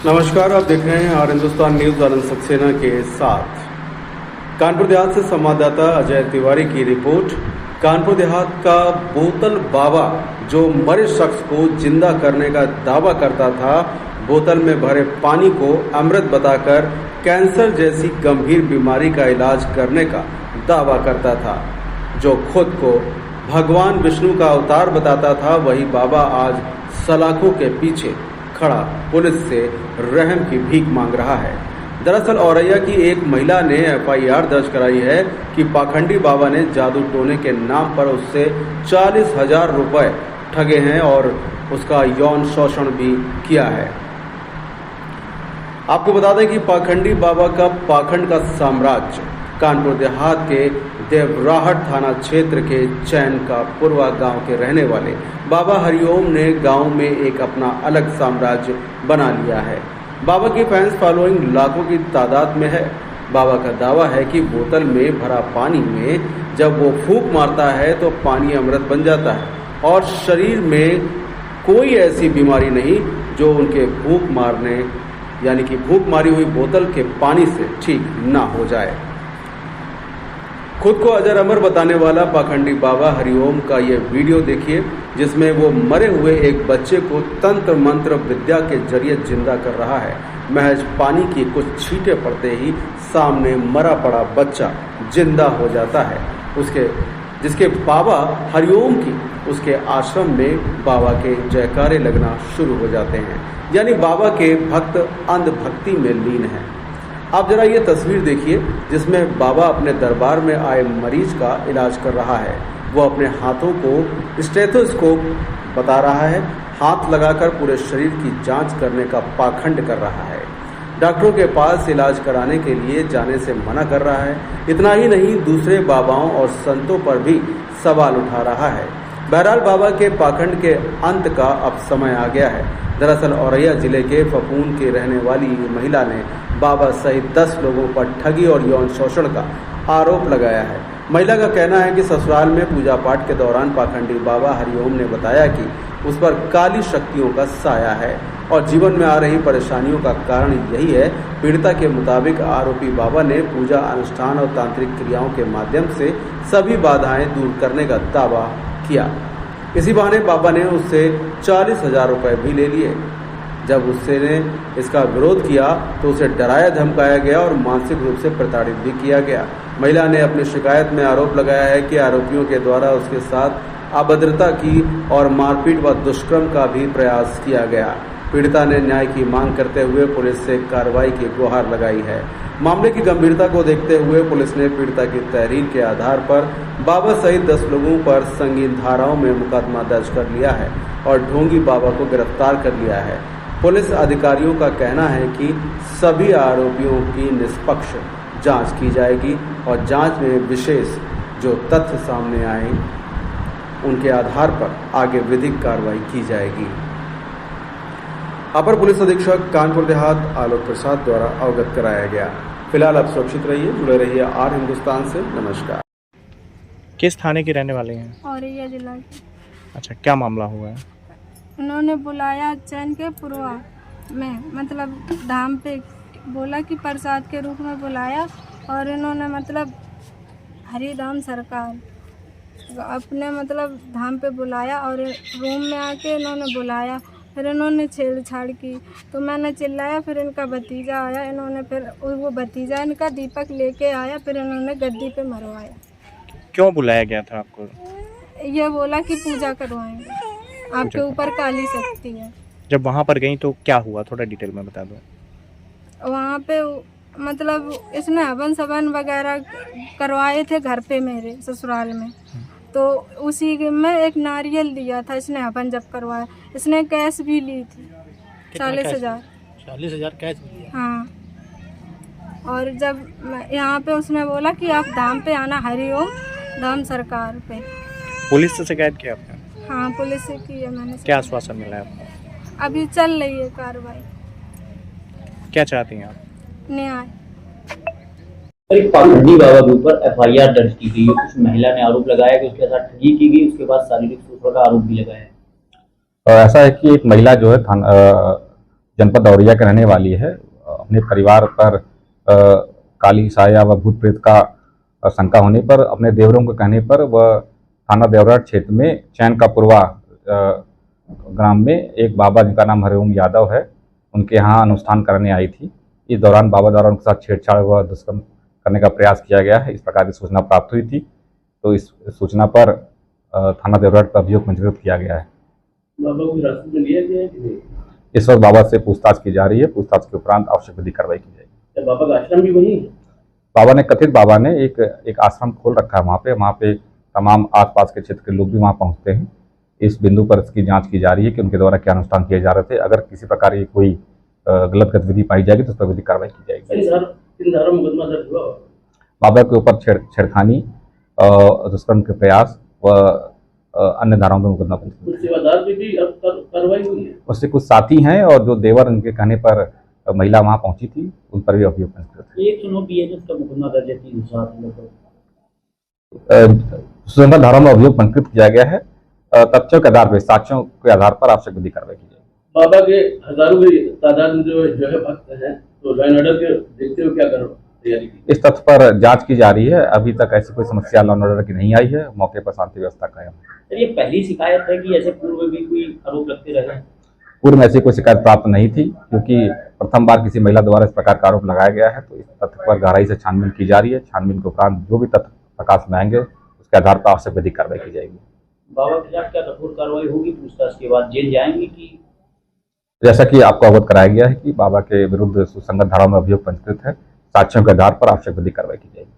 नमस्कार, आप देख रहे हैं आर हिंदुस्तान न्यूज आनंद सक्सेना के साथ। कानपुर देहात से संवाददाता अजय तिवारी की रिपोर्ट। कानपुर देहात का बोतल बाबा जो मरे शख्स को जिंदा करने का दावा करता था, बोतल में भरे पानी को अमृत बताकर कैंसर जैसी गंभीर बीमारी का इलाज करने का दावा करता था, जो खुद को भगवान विष्णु का अवतार बताता था, वही बाबा आज सलाखों के पीछे खड़ा पुलिस से रहम की भीख मांग रहा है। दरअसल औरैया की एक महिला ने एफआईआर दर्ज कराई है कि पाखंडी बाबा ने जादू टोने के नाम पर उससे 40,000 रुपए ठगे हैं और उसका यौन शोषण भी किया है। आपको बता दें कि पाखंडी बाबा का पाखंड का साम्राज्य कानपुर देहात के देवराहट थाना क्षेत्र के चैन का पुरवा गांव के रहने वाले बाबा हरिओम ने गांव में एक अपना अलग साम्राज्य बना लिया है। बाबा की फैंस फॉलोइंग लाखों की तादाद में है। बाबा का दावा है कि बोतल में भरा पानी में जब वो फूंक मारता है तो पानी अमृत बन जाता है और शरीर में कोई ऐसी बीमारी नहीं जो उनके भूख मारने यानी कि भूख मारी हुई बोतल के पानी से ठीक ना हो जाए। खुद को अजर अमर बताने वाला पाखंडी बाबा हरिओम का ये वीडियो देखिए, जिसमें वो मरे हुए एक बच्चे को तंत्र मंत्र विद्या के जरिए जिंदा कर रहा है। महज पानी की कुछ छींटे पड़ते ही सामने मरा पड़ा बच्चा जिंदा हो जाता है। जिसके बाबा हरिओम की उसके आश्रम में बाबा के जयकारे लगना शुरू हो जाते हैं, यानी बाबा के भक्त अंधभक्ति में लीन हैं। आप जरा ये तस्वीर देखिए, जिसमें बाबा अपने दरबार में आए मरीज का इलाज कर रहा है। वो अपने हाथों को स्टेथोस्कोप बता रहा है, हाथ लगाकर पूरे शरीर की जांच करने का पाखंड कर रहा है। डॉक्टरों के पास इलाज कराने के लिए जाने से मना कर रहा है। इतना ही नहीं, दूसरे बाबाओं और संतों पर भी सवाल उठा रहा है। बहरहाल बाबा के पाखंड के अंत का अब समय आ गया है। दरअसल औरैया जिले के फपून के रहने वाली महिला ने बाबा सहित 10 लोगों पर ठगी और यौन शोषण का आरोप लगाया है। महिला का कहना है कि ससुराल में पूजा पाठ के दौरान पाखंडी बाबा हरिओम ने बताया कि उस पर काली शक्तियों का साया है और जीवन में आ रही परेशानियों का कारण यही है। पीड़िता के मुताबिक आरोपी बाबा ने पूजा अनुष्ठान और तांत्रिक क्रियाओं के माध्यम से सभी बाधाएं दूर करने का दावा किया। इसी बहाने बाबा ने उससे 40,000 रुपए भी ले लिए। जब उससे ने इसका विरोध किया तो उसे डराया धमकाया गया और मानसिक रूप से प्रताड़ित भी किया गया। महिला ने अपनी शिकायत में आरोप लगाया है कि आरोपियों के द्वारा उसके साथ अभद्रता की और मारपीट व दुष्कर्म का भी प्रयास किया गया। पीड़िता ने न्याय की मांग करते हुए पुलिस से कार्रवाई की गुहार लगाई है। मामले की गंभीरता को देखते हुए पुलिस ने पीड़िता की तहरीर के आधार पर बाबा सहित 10 लोगों पर संगीन धाराओं में मुकदमा दर्ज कर लिया है और ढोंगी बाबा को गिरफ्तार कर लिया है। पुलिस अधिकारियों का कहना है कि सभी आरोपियों की निष्पक्ष जांच की जाएगी और जांच में विशेष जो तथ्य सामने आए उनके आधार पर आगे विधिक कार्रवाई की जाएगी। अपर पुलिस अधीक्षक कानपुर देहात आलोक प्रसाद द्वारा अवगत कराया गया। फिलहाल आप सुरक्षित रहिए, जुड़े रहिए आर हिंदुस्तान से। नमस्कार। किस थाने के रहने वाले हैं? औरैया जिला के। अच्छा, क्या मामला हुआ है? उन्होंने बुलाया चैन के पुरवा में, मतलब धाम पे बोला कि प्रसाद के रूप में बुलाया और इन्होंने मतलब हरिधाम सरकार अपने मतलब धाम पे बुलाया और रूम में आके इन्होंने बुलाया। फिर इन्होंने छेड़छाड़ की तो मैंने चिल्लाया। फिर इनका भतीजा आया, इन्होंने फिर वो भतीजा इनका दीपक लेके आया, फिर इन्होंने गद्दी पे मरवाया। क्यों बुलाया गया था आपको? ये बोला कि पूजा करवाएंगे, आपके ऊपर काली शक्ति है। जब वहाँ पर गई तो क्या हुआ, थोड़ा डिटेल में बता दो। वहाँ पे मतलब इसने हवन सवन वगैरह करवाए थे घर पे मेरे ससुराल में, तो उसी में एक नारियल दिया था इसने हवन जब करवाया। इसने कैश भी ली थी 40,000 कैश भी लिया। हाँ, और जब यहाँ पे उसने बोला कि आप धाम पे आना, हरिओम धाम सरकार पे। पुलिस से शिकायत की आपने? हाँ, पुलिस से की है मैंने। क्या आश्वासन मिला है आपको? अभी चल रही है कार्रवाई। क्या चाहती हैं आप? न्याय। एक पाखंडी बाबा के ऊपर एफआईआर दर्ज की गई है। उस महिला ने आरोप लगाया कि उसके साथ ठगी की गई, उसके बाद शारीरिक शोषण का आरोप भी लगाया है। ऐसा है कि एक महिला जो है जनपद औरैया के रहने वाली है। अपने परिवार पर काली साया व भूत प्रेत का शंका होने पर अपने देवरों के कहने पर वह थाना देवराट क्षेत्र में चैन का पुरवा ग्राम में एक बाबा जिनका नाम हरिओम यादव है, उनके यहाँ अनुष्ठान करने आई थी। इस दौरान बाबा द्वारा उनके साथ छेड़छाड़ व दुष्कर्म करने का प्रयास किया गया है। इस प्रकार की सूचना प्राप्त हुई थी, तो इस सूचना पर थाना देवराट पर अभियोग पंजीकृत किया गया है। बाबा को हिरासत में लिया गया है कि नहीं? इस वक्त बाबा से पूछताछ की जा रही है। पूछताछ के उपरांत आवश्यक विधिक कार्रवाई की जाएगी। क्या बाबा का आश्रम भी वही है? बाबा ने एक आश्रम खोल रखा है वहाँ पे तमाम आसपास के क्षेत्र के लोग भी वहाँ पहुँचते हैं। इस बिंदु पर इसकी जांच की जा रही है कि उनके द्वारा क्या अनुष्ठान किए जा रहे थे। अगर किसी प्रकार की कोई गलत गतिविधि पाई जाएगी तो उस पर विधिक कार्रवाई की जाएगी। किन धारा मुकदमा दर्ज हुआ? बाबा के ऊपर छेड़खानी, दुष्कर्म के प्रयास व अन्य धाराओं में मुकदमा पंजीकृत। सेवादार पे भी अब कार्रवाई हुई है? उससे कुछ साथी हैं और जो देवर उनके कहने पर महिला वहाँ पहुंची थी, उन पर भी अभियोग पंजीकृत है। एक सुनो बीएनएस का मुकदमा दर्ज है 307 में। सुसंगत धारा में अभियोग पंजीकृत किया गया है। तथ्यों के आधार पर, साक्ष्यों के आधार पर आवश्यक विधिक कार्रवाई की जाएगी। बाबा के हजारों की तादाद में जो है भक्त हैं, तो लॉ एंड ऑर्डर के देखते हुए क्या करो तैयारी की? इस तथ्य पर जांच की जा रही है। अभी तक ऐसी कोई समस्या लॉ एंड ऑर्डर की नहीं आई है। मौके पर शांति व्यवस्था कायम है। सर, ये पहली शिकायत है कि ऐसे पूर्व भी कोई आरोप लगते रहे? पूर्व में ऐसी कोई शिकायत प्राप्त नहीं थी, क्योंकि प्रथम बार किसी महिला द्वारा इस प्रकार का आरोप लगाया गया है। तो इस तथ्य पर गहराई से छानबीन की जा रही है। छानबीन के उपरांत जो भी तथ्य प्रकाश में आएंगे उसके आधार पर आवश्यक विधिक कार्रवाई की जाएगी। बाबा के खिलाफ क्या कठोर कार्रवाई होगी? पूछताछ के बाद जेल जाएंगे कि? जैसा कि आपको अवगत कराया गया है कि बाबा के विरुद्ध सुसंगत धारा में अभियोग पंजीकृत है। साक्ष्यों के आधार पर आवश्यक विधिक कार्रवाई की जाएगी।